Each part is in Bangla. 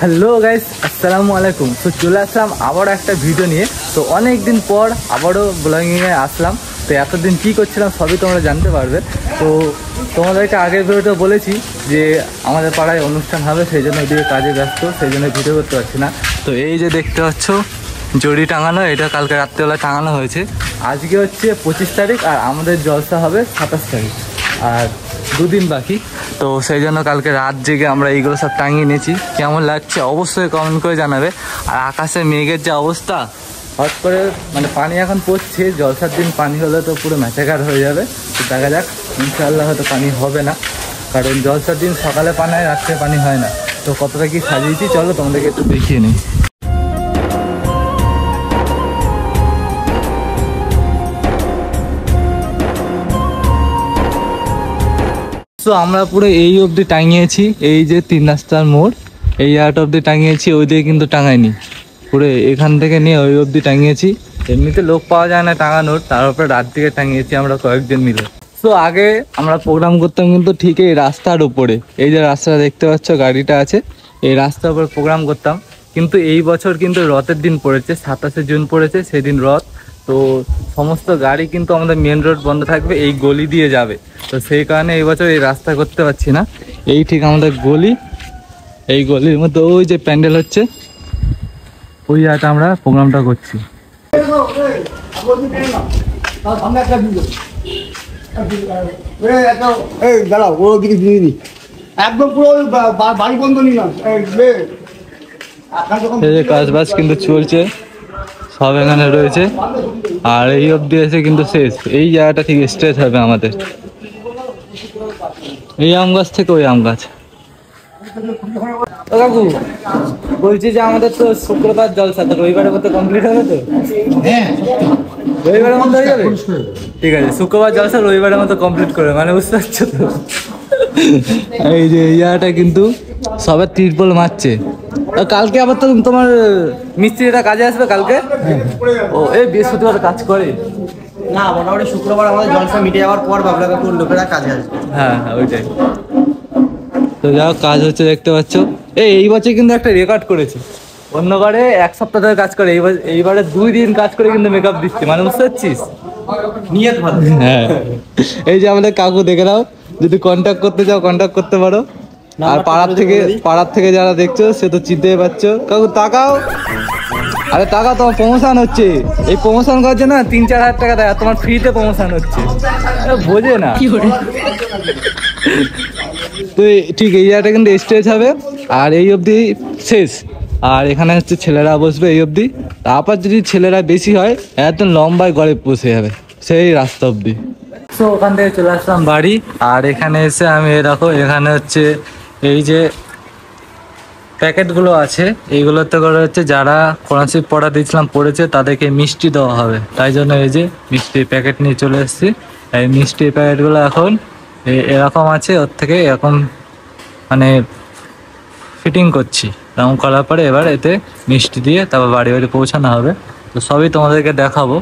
হ্যালো গাইস, আসসালামু আলাইকুম। তো চলে আসলাম আবারও একটা ভিডিও নিয়ে। তো অনেক দিন পর আবারও ব্লগিংয়ে আসলাম। তো এতদিন কী করছিলাম সবই তোমরা জানতে পারবে। তো তোমাদেরকে আগের ভিডিওতে বলেছি যে আমাদের পাড়ায় অনুষ্ঠান হবে, সেই জন্য ওদিকে কাজে ব্যস্ত, সেই জন্য ভিডিও করতে পারছি না। তো এই যে দেখতে পাচ্ছ জড়ি টাঙানো, এটা কালকে রাত্রেবেলা টাঙানো হয়েছে। আজকে হচ্ছে 25 তারিখ আর আমাদের জলসা হবে 27 তারিখ, আর দুদিন বাকি। তো সেই জন্য কালকে রাত জেগে আমরা এইগুলো সব টাঙিয়ে নিয়েছি। কেমন লাগছে অবশ্যই কমেন্ট করে জানাবে। আর আকাশে মেঘের যে অবস্থা, হট করে মানে পানি এখন পড়ছে। জলসার দিন পানি হলে তো পুরো ম্যাচাকার হয়ে যাবে। তো দেখা যাক, ইনশাআল্লাহ হয়তো পানি হবে না, কারণ জলসার দিন সকালে পানি হয়, রাত্রে পানি হয় না। তো কতটা কি সাজিয়েছি চলো তোমাদেরকে একটু দেখিয়ে নিই। তো আমরা পুরো এই অবধি টাঙিয়েছি, এই যে 3 রাস্তার মোড়, এই জায়গাটা অবধি টাঙিয়েছি। ওই দিকে কিন্তু টাঙাইনি, পুরো এখান থেকে নিয়ে ওই অবধি টাঙিয়েছি। এমনিতে লোক পাওয়া যায় না টাঙানোর, তার উপরে রাত দিকে টাঙিয়েছি আমরা কয়েকজন মিলে। তো আগে আমরা প্রোগ্রাম করতাম কিন্তু ঠিক এই রাস্তার উপরে, এই যে রাস্তাটা দেখতে পাচ্ছ গাড়িটা আছে, এই রাস্তার উপরে প্রোগ্রাম করতাম। কিন্তু এই বছর কিন্তু রথের দিন পড়েছে, 27শে জুন পড়েছে, সেদিন রথ। তো সমস্ত গাড়ি কিন্তু আমাদের মেন রোড বন্ধ থাকবে, এই গলি দিয়ে যাবে। তো সেই কারণে এই বছর এই রাস্তা করতে পারছি না। এই ঠিক আমাদের গলি, এই গলির মধ্যে ওই যে প্যান্ডেল হচ্ছে, ওই জায়গাটা আমরা প্রোগ্রামটা করছি। কাজ বাজ কিন্তু চলছে, সব এখানে রয়েছে। আর এই অবধি এসে কিন্তু শেষ, এই জায়গাটা ঠিক স্ট্রেচ হবে আমাদের, এই আম গাছ থেকে ওই আম গাছ। ও কাকু, বলছি যে আমাদের তো শুক্রবার জলসা, তো রবিবারের মধ্যে কমপ্লিট হবে তো? হ্যাঁ, রবিবারের মধ্যে হয়ে যাবে। ঠিক আছে, শুক্রবার জলসা রবিবারের মতো কমপ্লিট করবে, মানে বুঝতে পারছো তো? এই যে এই জায়গাটা কিন্তু সবার তিরপল মারছে। কালকে আবার তো তোমার মিস্ত্রিটা কাজে আসবে কালকে। ও এই বৃহস্পতিবার কাজ করে না, মোটামুটি শুক্রবার আমাদের জলসা মিটে যাওয়ার পর বাবলা কাকুর লোকেরা কাজে আসবে। হ্যাঁ হ্যাঁ, ওইটাই। তো যাও কাজ হচ্ছে দেখতে পাচ্ছ। এই বছর কিন্তু একটা রেকর্ড করেছে, অন্যবারে 1 সপ্তাহ ধরে কাজ করে, এইবারে 2 দিন কাজ করে কিন্তু মেকআপ দিচ্ছে, মানে বুঝতে পারছিস? নিয়ত ভালো। হ্যাঁ, এই যে আমাদের কাকু দেখে নাও, যদি কন্ট্যাক্ট করতে চাও কন্ট্যাক্ট করতে পারো। আর পাড়ার থেকে যারা দেখছো সে তো চিনতেই পারছো। কাকু তাকাও, আরে টাকা তোমার প্রমোশন হচ্ছে, এই প্রমোশন করার জন্য 3-4 হাজার টাকা দেয়, তোমার ফ্রিতে প্রমোশন হচ্ছে, বোঝে না। তো ঠিক এই জায়গাটা কিন্তু স্টেজ হবে, আর এই অবধি শেষ। আর এখানে হচ্ছে ছেলেরা বসবে এই অবধি, তারপর যদি ছেলেরা বেশি হয় একদম লম্বায় গড়ে বসে যাবে সেই রাস্তা অবধি। তো ওখান থেকে চলে আসলাম বাড়ি, আর এখানে এসে আমি দেখো এখানে হচ্ছে এই যে প্যাকেটগুলো আছে, এইগুলোতে করে হচ্ছে যারা কোরআন শরীফ পড়া দিয়েছিলাম পড়েছে তাদেরকে মিষ্টি দেওয়া হবে, তাই জন্য এই যে মিষ্টির প্যাকেট নিয়ে চলে এসেছি। এই মিষ্টির প্যাকেটগুলো এখন এরকম আছে, ওর থেকে এরকম মানে ফিটিং করছি, এরকম করার পরে এবার এতে মিষ্টি দিয়ে তারপর বাড়ি বাড়ি পৌঁছানো হবে। তো সবই তোমাদেরকে দেখাবো।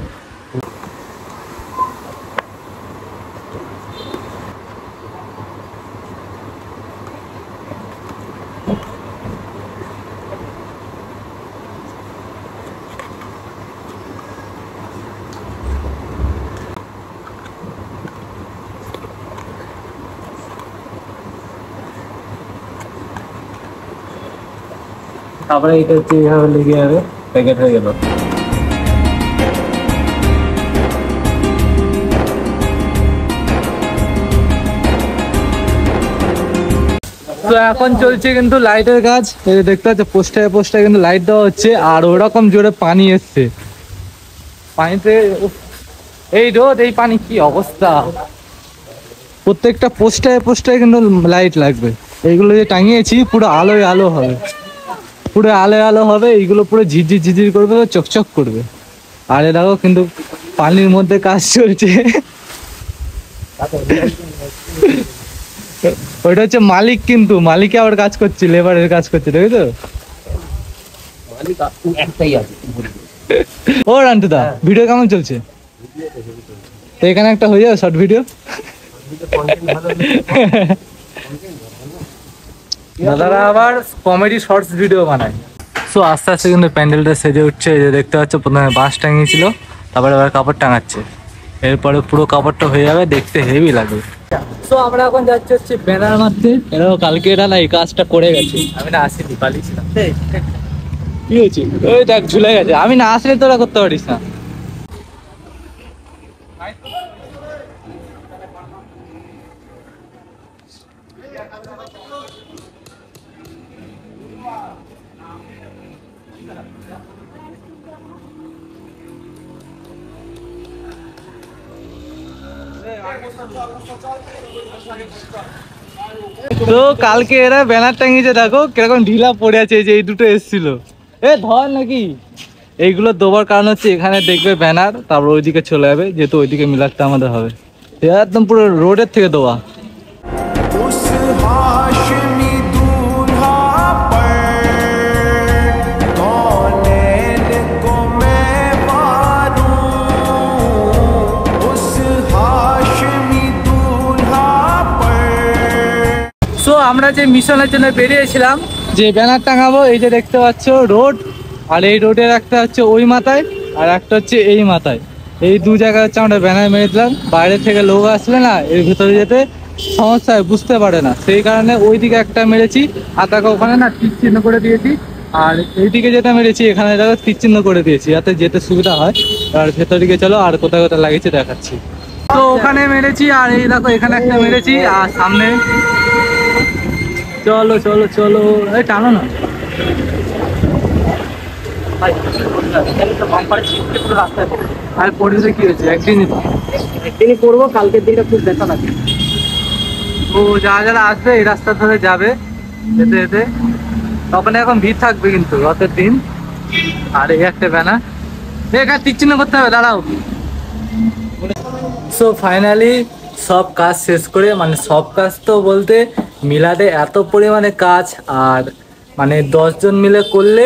তারপরে এটা হচ্ছে এইভাবে লেগে যাবে, প্যাকেট হয়ে গেল। তো এখন চলছে কিন্তু লাইটের কাজ, দেখতে পাচ্ছ পোস্টারে কিন্তু লাইট দেওয়া হচ্ছে। আর ওরকম জোরে পানি এসছে, পানিতে এই রোদ, এই পানি, কি অবস্থা। প্রত্যেকটা পোস্টারে কিন্তু লাইট লাগবে। এইগুলো যে টাঙিয়েছি পুরো আলোয় আলো হবে, পুরো আলো হবে, এইগুলো পুরো ঝিরঝির করবে, চকচক করবে। আর এ দেখো কিন্তু পানির মধ্যে কাজ চলছে। ওইটা হচ্ছে মালিক, কিন্তু মালিকে আবার কাজ করছে, লেবারের কাজ করছে, দেখো তো। ও রান্টুদা, ভিডিও কেমন চলছে? তো এখানে একটা হয়ে যাবে শর্ট ভিডিও। দাদারা আবার কমেডি শর্টস ভিডিও বানায়। সো আস্তে আস্তে কিন্তু প্যান্ডেলটা সেজে উঠছে। এই যে দেখতে পাচ্ছ, প্রথমে বাঁশ টাঙিয়েছিল, তারপরে আবার কাপড় টাঙাচ্ছে। এরপরে পুরো কাপড়টা হয়ে যাবে, দেখতে হেভি লাগবে। সো আমরা এখন যাচ্ছি হচ্ছে ব্যানার মারতে। এরাও কালকে এরা না এই কাজটা করে গেছে, আমি না আসিনি, পালিয়েছিলাম। কি হয়েছে? ওই দেখ ঝুলে গেছে, আমি না আসলে তোরা করতে পারিস না। তো কালকে এরা ব্যানার টাঙিয়েছে, দেখো কিরকম ঢিলা পড়ে আছে। এই যে এই দুটো এসেছিল, এ ধর নাকি। এইগুলো দেওয়ার কারণ হচ্ছে এখানে দেখবে ব্যানার, তারপর ওইদিকে চলে যাবে, যেহেতু ওইদিকে মিলাতে আমাদের হবে। একদম পুরো রোডের থেকে দেওয়া। তো আমরা যে মিশনের জন্য বেরিয়েছিলাম, যে ব্যানার টাঙাবো, এই যে দেখতে পাচ্ছ রোড, আর এই রোডের একটা হচ্ছে ওই মাথায়, আর একটা হচ্ছে এই মাথায়। এই দু জায়গায় হচ্ছে আমরা ব্যানার মেরে দিলাম। বাইরে থেকে লোক আসলে না এর ভিতরে যেতে সমস্যা হয়, বুঝতে পারে না, সেই কারণে ওইদিকে একটা মেরেছি, আর তাকে ওখানে না তীর চিহ্ন করে দিয়েছি। আর এইদিকে যেটা মেরেছি এখানে দেখো তীর চিহ্ন করে দিয়েছি, যাতে যেতে সুবিধা হয়। আর ভেতর দিকে চলো, আর কোথায় কোথায় লাগিয়েছি দেখাচ্ছি। তো ওখানে মেরেছি, আর এই দেখো এখানে একটা মেরেছি, আর সামনে। চলো চলো চলো, এই টানো না। আর পড়েছে কি হয়েছে? একদিনই করবো, কালকের দিনটা খুব দেখা লাগে। তো যারা যারা আসবে এই রাস্তা ধরে যাবে যেতে যেতে, তখন এখন ভিড় থাকবে কিন্তু রথের দিন। আর এই একটা ব্যানার, এখানে তীর চিহ্ন করতে হবে, দাঁড়াও। সো ফাইনালি সব কাজ শেষ করে, মানে সব কাজ তো বলতে মিলাদে এত পরিমাণে কাজ, আর মানে 10 জন মিলে করলে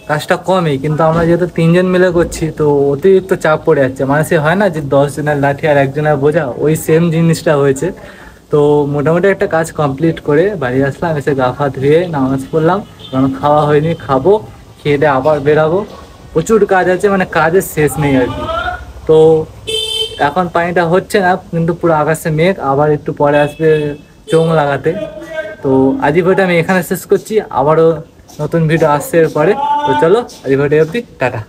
কাজটা কমই, কিন্তু আমরা যেহেতু 3 জন মিলে করছি তো অতিরিক্ত চাপ পড়ে যাচ্ছে। মানে সে হয় না যে 10 জনের লাঠি আর একজনের বোঝা, ওই সেম জিনিসটা হয়েছে। তো মোটামুটি একটা কাজ কমপ্লিট করে বাড়ি আসলাম, এসে গা হাত ধুয়ে নামাজ পড়লাম, কারণ খাওয়া হয়নি, খাবো, খেয়ে দিয়ে আবার বেরাবো। প্রচুর কাজ আছে, মানে কাজের শেষ নেই আর কি। তো এখন পানিটা হচ্ছে না, কিন্তু পুরো আকাশে মেঘ, আবার একটু পরে আসবে চোঙ লাগাতে। তো আজ ভিডিওটা আমি এখানে শেষ করছি, আবারও নতুন ভিডিও আসছে এরপরে। তো চলো আজ ভিডিও অবধি, টাটা।